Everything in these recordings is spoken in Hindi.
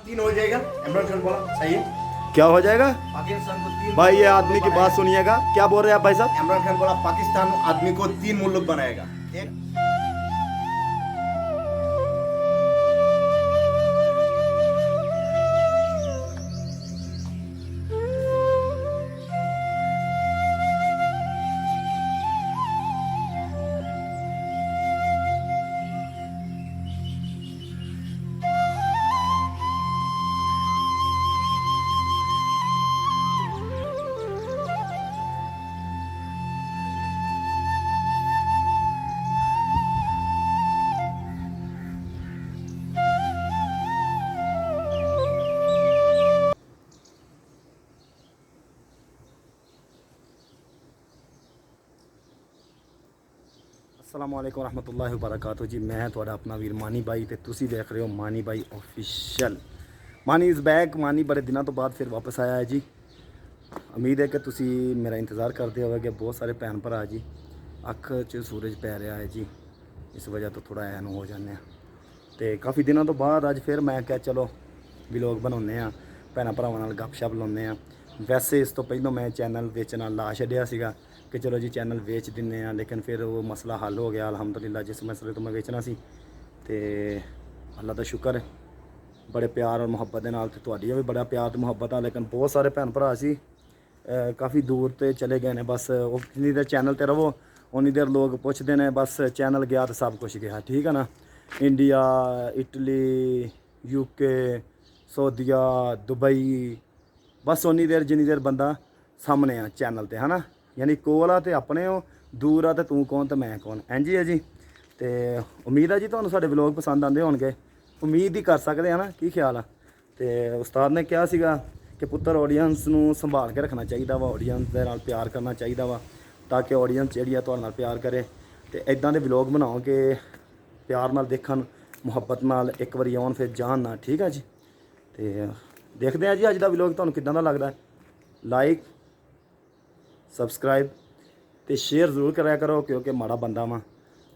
3 हो जाएगा। इमरान खान बोला सही है। क्या हो जाएगा पाकिस्तान को 3 भाई? ये आदमी की बात सुनिएगा, क्या बोल रहे हैं आप भाई साहब? इमरान खान बोला पाकिस्तान आदमी को 3 मुल्क बनाएगा। एक अस्सलामुअलैकुम रहमतुल्लाहि व बरकातहू जी। मैं थोड़ा अपना वीर मानी भाई ते तुसी देख रहे हो मानी भाई ऑफिशियल। मानी इज़ बैक। मानी बड़े दिनों तो बाद फिर वापस आया है जी। उम्मीद है कि तुसी मेरा इंतज़ार करते होगे। बहुत सारे भैन भरा जी अख च सूरज पै रहा है जी, इस वजह तो थोड़ा ऐन हो जाने तो काफ़ी दिनों तो बाद अज फिर मैं क्या चलो व्लॉग बनाने भैन भरावां नाल गपशप लाने। वैसे इस तो पहलों मैं चैनल बेचना ला छड्डिया सीगा कि चलो जी चैनल बेच दिन्ने आ, लेकिन फिर वो मसला हल हो गया अलहमदुलिल्लाह। जिस मसले तो मैं बेचना सी ते अल्लाह का शुक्र है बड़े प्यार और मुहब्बत के नाल, ते तुहाडी भी बड़ा प्यार तो मुहब्बत आ। लेकिन बहुत सारे भैन भरा सी काफ़ी दूर ते चले गए ने। बस जिन्नी देर चैनल ते रवो उन्नी देर लोग पुछते हैं बस चैनल गया तो सब कुछ गया, ठीक है ना। इंडिया, इटली, यूके, सऊदीया, दुबई, बस उन्नी देर जिन्नी देर बंदा सामने आ चैनल ते, है ना। यानी कोल आ ते अपने हो, दूर आ ते तू कौन ते मैं कौन, इंज ही है जी। तो उम्मीद है जी तुहानू साडे व्लॉग पसंद आते होणगे, उम्मीद ही कर सकते हैं ना। की ख्याल आ? तो उस्ताद ने कहा सीगा कि पुत्तर ऑडियंस नू संभाल के रखना चाहिए वा, ऑडियंस दे नाल प्यार करना चाहिए वा, ताकि ऑडियंस जिहड़ी आ तुहाडे नाल प्यार करे। तो इदां दे व्लॉग बनाओ कि प्यार नाल देखन, मुहब्बत नाल एक बारी आउण फिर जान ना, ठीक है जी। तो देखते हैं जी अज का व्लॉग तुहानू किदां दा लगदा है। लाइक सबसक्राइब तो शेयर जरूर कराया करो, क्योंकि माड़ा बंदा वा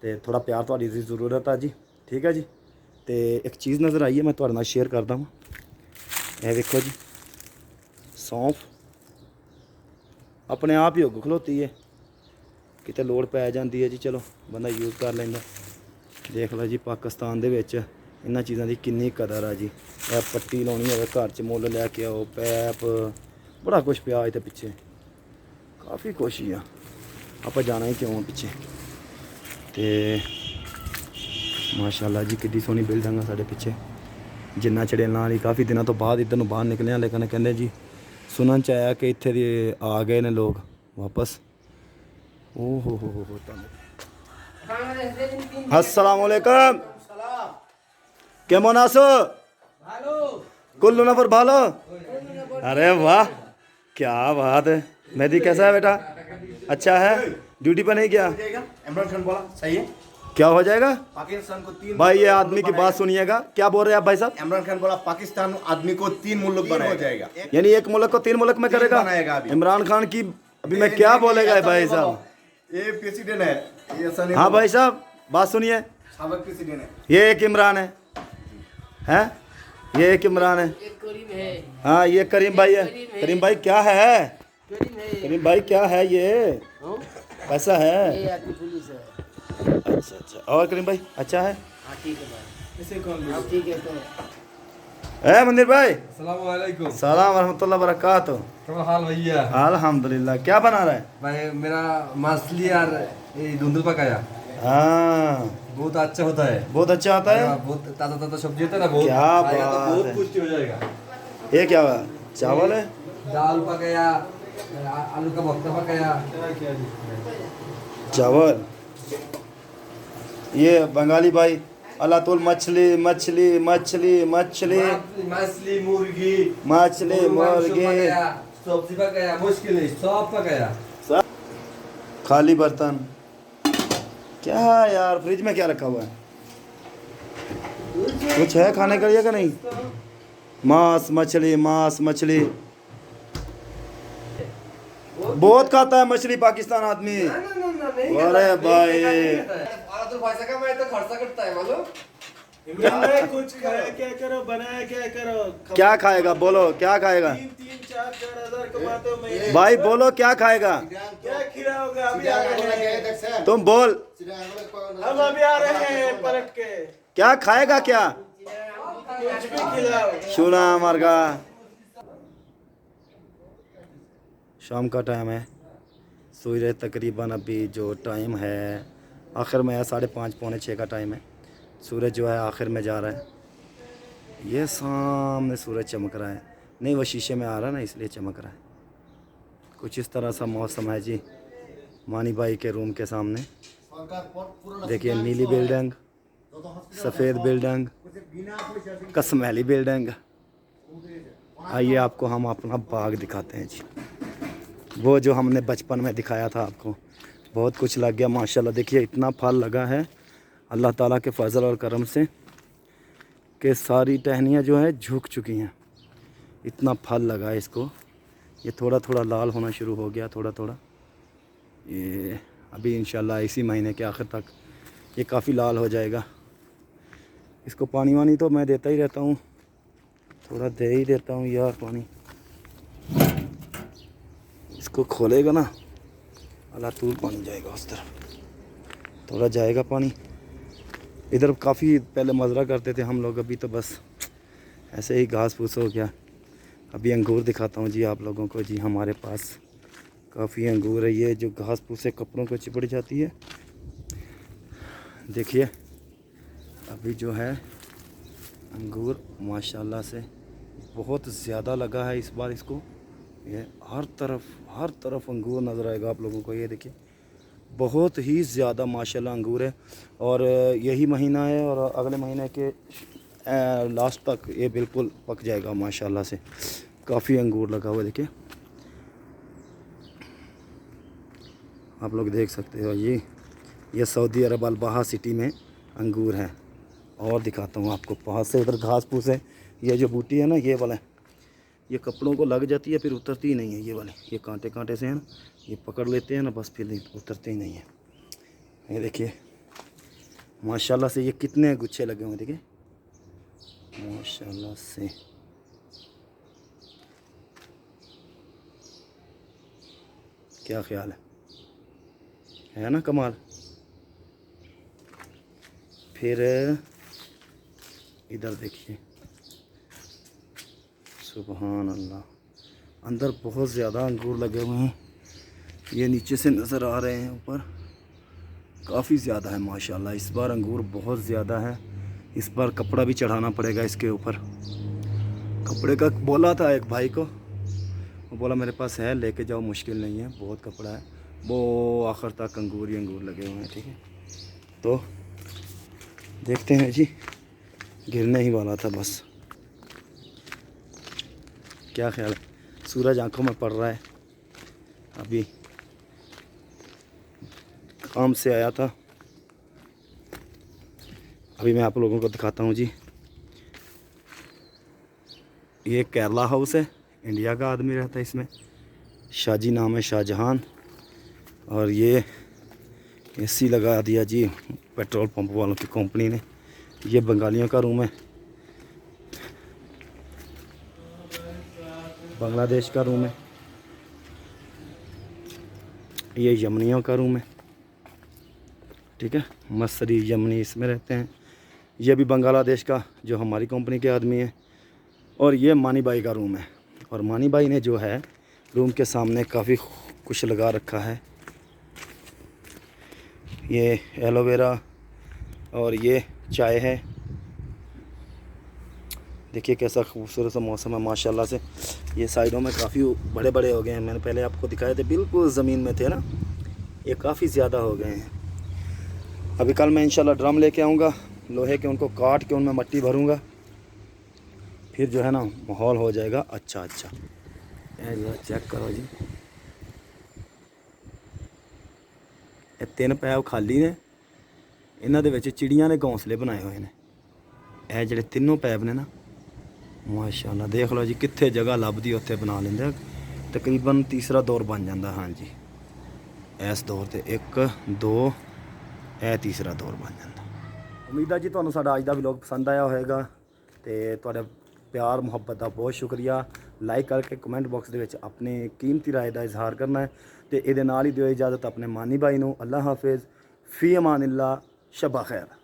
तो थोड़ा प्यार थोड़ी ज़रूरत है जी, ठीक है जी। तो एक चीज़ नज़र आई है मैं थोड़े नाल शेयर करदा वा, ये देखो जी सौंफ अपने आप ही उग खलोती है, किते लोड़ पै जाती है जी, चलो बंदा यूज़ कर लेंदा। देख लो जी पाकिस्तान दे विच इन्हां चीज़ों की कितनी कदर है जी। यह पट्टी लाउणी होवे घर च मुल लैके आओ, पैप बड़ा कुछ पिया इत्थे पिछे, काफ़ी कुछ ही आ। आप जाना ही क्यों पिछे। तो माशाल्लाह जी कितनी सोहनी बिल्डिंग है साढ़े पिछे, जिन्ना चढ़ेल वाली। काफ़ी दिनों तो बाद इधर बाहर निकले, लेकिन कहते जी सुनन च आया कि इत्थे दे आ गए ने लोग वापस। ओ हो अस्सलामुअलैकुम केमन आसो कुल्लू नफर भालो। अरे वाह क्या बात है। मेहदी कैसा है बेटा? अच्छा है। ड्यूटी पर नहीं गया? इमरान खान बोला सही है। क्या हो जाएगा पाकिस्तान को 3 भाई? ये आदमी की बात सुनिएगा, क्या बोल रहे हैं आप भाई साहब? इमरान खान बोला पाकिस्तान आदमी को 3 मुल्क बनाया जाएगा। यानी एक मुल्क को 3 मुल्क में करेगा इमरान खान की? अभी मैं क्या बोलेगा भाई साहब? ये प्रेसिडेंट है, ये ऐसा नहीं। हाँ भाई साहब बात सुनिए, साबिक प्रेसिडेंट है। ये एक इमरान है, हैं? ये एक इमरान है, हाँ ये करीम भाई है। करीम भाई क्या है? करीम भाई क्या है ये? कैसा है? अच्छा अच्छा। और करीम भाई अच्छा है? है मंदिर भाई? अस्सलाम वालेकुम। सलाम रहमतुल्लाह बरकातहू। क्या हाल भैया? अल्हम्दुलिल्लाह। क्या बना रहा है भाई मेरा मछली और ये धुंधल पकाया। हाँ बहुत अच्छा होता है। बहुत अच्छा आता है। बहुत ताज़ा ताज़ा सब्जी होता है ना, बहुत क्या खाएगा तो बात बहुत है। पुष्टि हो जाएगा। ये क्या हुआ? चावल है? दाल पकाया, आलू का भरता पकाया। चावल। ये बंगाली भाई अलातुल मछली मछली मछली मछली मछली मुर्गी मछली मुर्गी सब्जी पकाया, मुश्किल नहीं सब पकाया। खाली बर्तन। क्या है यार फ्रिज में क्या रखा हुआ है? कुछ है खाने के लिए कि नहीं? मांस मछली मांस मछली बहुत खाता है मछली पाकिस्तान आदमी। अरे भाई तो पैसा का मैं तो खर्चा करता है मालूम। इमरान भाई कुछ खाया क्या करो, बनाया क्या करो। क्या खाएगा बोलो, क्या खाएगा 3-4 हज़ार कमाते हो मैं। भाई, बोलो क्या खाएगा। क्या खिलाओगे? अभी आ रहे हैं, तुम बोल, हम अभी आ रहे हैं पलट के। क्या खाएगा क्या। कुछ भी खिलाओ। सुना मरगा। शाम का टाइम है, सूर्य तकरीबन अभी जो टाइम है आखिर में है, 5:30 पौने 6 का टाइम है। सूरज जो है आखिर में जा रहा है। ये सामने सूरज चमक रहा है, नहीं वो शीशे में आ रहा है ना, इसलिए चमक रहा है। कुछ इस तरह सा मौसम है जी मानी भाई के रूम के सामने। देखिए नीली बिल्डिंग, सफ़ेद बिल्डिंग, कसमैली बिल्डिंग। आइए आपको हम अपना बाग दिखाते हैं जी, वो जो हमने बचपन में दिखाया था आपको। बहुत कुछ लग गया माशाल्लाह। देखिए इतना फल लगा है अल्लाह ताला के फजल और करम से कि सारी टहनियाँ जो है झुक चुकी हैं। इतना फल लगा है इसको। ये थोड़ा थोड़ा लाल होना शुरू हो गया, थोड़ा थोड़ा। ये अभी इंशाल्लाह इसी महीने के आखिर तक ये काफ़ी लाल हो जाएगा। इसको पानी वानी तो मैं देता ही रहता हूँ, थोड़ा दे ही देता हूँ यार पानी। इसको खोलेगा ना अल्लाह तूल पानी जाएगा उस तरफ, थोड़ा जाएगा पानी। इधर काफ़ी पहले मज़रा करते थे हम लोग, अभी तो बस ऐसे ही घास फूस हो गया। अभी अंगूर दिखाता हूँ जी आप लोगों को। जी हमारे पास काफ़ी अंगूर है, ये जो घास फूस से कपड़ों को चिपट जाती है। देखिए अभी जो है अंगूर माशाल्लाह से बहुत ज़्यादा लगा है इस बार इसको। ये हर तरफ अंगूर नज़र आएगा आप लोगों को। ये देखिए बहुत ही ज़्यादा माशाल्लाह अंगूर है। और यही महीना है और अगले महीने के लास्ट तक ये बिल्कुल पक जाएगा माशाल्लाह से। काफ़ी अंगूर लगा हुआ देखिए, आप लोग देख सकते हो। ये सऊदी अरब अल-बहा सिटी में अंगूर हैं। और दिखाता हूँ आपको पास से। उधर घास फूस है, ये जो बूटी है ना ये वाला, ये कपड़ों को लग जाती है फिर उतरती ही नहीं है। ये वाले ये कांटे कांटे से हैं ना, ये पकड़ लेते हैं ना बस, फिर उतरते ही नहीं है। ये देखिए माशाल्लाह से ये कितने गुच्छे लगे हुए देखिए माशाल्लाह से। क्या ख्याल है ना कमाल। फिर इधर देखिए सुबहान अल्लाह, अंदर बहुत ज़्यादा अंगूर लगे हुए हैं। ये नीचे से नज़र आ रहे हैं, ऊपर काफ़ी ज़्यादा है माशाल्लाह। इस बार अंगूर बहुत ज़्यादा है। इस बार कपड़ा भी चढ़ाना पड़ेगा इसके ऊपर। कपड़े का बोला था एक भाई को, वो बोला मेरे पास है लेके जाओ, मुश्किल नहीं है, बहुत कपड़ा है। वो आखिर तक अंगूर ही अंगूर लगे हुए हैं। ठीक है तो देखते हैं जी, गिरने ही वाला था बस। क्या ख्याल है, सूरज आंखों में पड़ रहा है। अभी काम से आया था, अभी मैं आप लोगों को दिखाता हूँ जी। ये केरला हाउस है, इंडिया का आदमी रहता है इसमें, शाहजी नाम है, शाहजहान। और ये एसी लगा दिया जी पेट्रोल पंप वालों की कंपनी ने। ये बंगालियों का रूम है, बांग्लादेश का रूम है। ये यमनियों का रूम है। ठीक है, मसरी यमनी इसमें रहते हैं। ये भी बांग्लादेश का जो हमारी कंपनी के आदमी है। और ये मानी भाई का रूम है। और मानी भाई ने जो है रूम के सामने काफ़ी कुछ लगा रखा है। ये एलोवेरा और ये चाय है। देखिए कैसा खूबसूरत सा मौसम है माशाल्लाह से। ये साइडों में काफ़ी बड़े बड़े हो गए हैं। मैंने पहले आपको दिखाए थे बिल्कुल ज़मीन में थे ना, ये काफ़ी ज़्यादा हो गए हैं। अभी कल मैं इंशाल्लाह ड्रम लेके आऊँगा लोहे के, उनको काट के उनमें मट्टी भरूँगा, फिर जो है ना माहौल हो जाएगा अच्छा। ये चेक करो जी, ये 3 पैप खाली ने, इन्हां दे विच चिड़ियां ने घोंसले बनाए हुए हैं। ये जिहड़े तीनों पैप ने ना माशाल्लाह, देख लो जी कित्थे जगह लभदी उत्थे बना लेंदे। तकरीबन तीसरा दौर बन जाता। हाँ जी, इस दौर ते 1 2 ए तीसरा दौर बन जाता। ਉਮੀਦ ਹੈ ਜੀ ਤੁਹਾਨੂੰ ਸਾਡਾ ਅੱਜ ਦਾ ਵਲੌਗ ਪਸੰਦ ਆਇਆ ਹੋਵੇਗਾ ਤੇ ਤੁਹਾਡਾ ਪਿਆਰ ਮੁਹੱਬਤ ਦਾ ਬਹੁਤ ਸ਼ੁਕਰੀਆ। ਲਾਈਕ ਕਰਕੇ ਕਮੈਂਟ ਬਾਕਸ ਦੇ ਵਿੱਚ ਆਪਣੇ ਕੀਮਤੀ ਰਾਏ ਦਾ ਇਜ਼ਹਾਰ ਕਰਨਾ ਹੈ ਤੇ ਇਹਦੇ ਨਾਲ ਹੀ ਦਿਓ ਇਜਾਜ਼ਤ ਆਪਣੇ ਮਾਨੀ ਭਾਈ ਨੂੰ। ਅੱਲਾ ਹਾਫਿਜ਼, ਫੀ ਅਮਾਨਿल्लाह, शब खैर।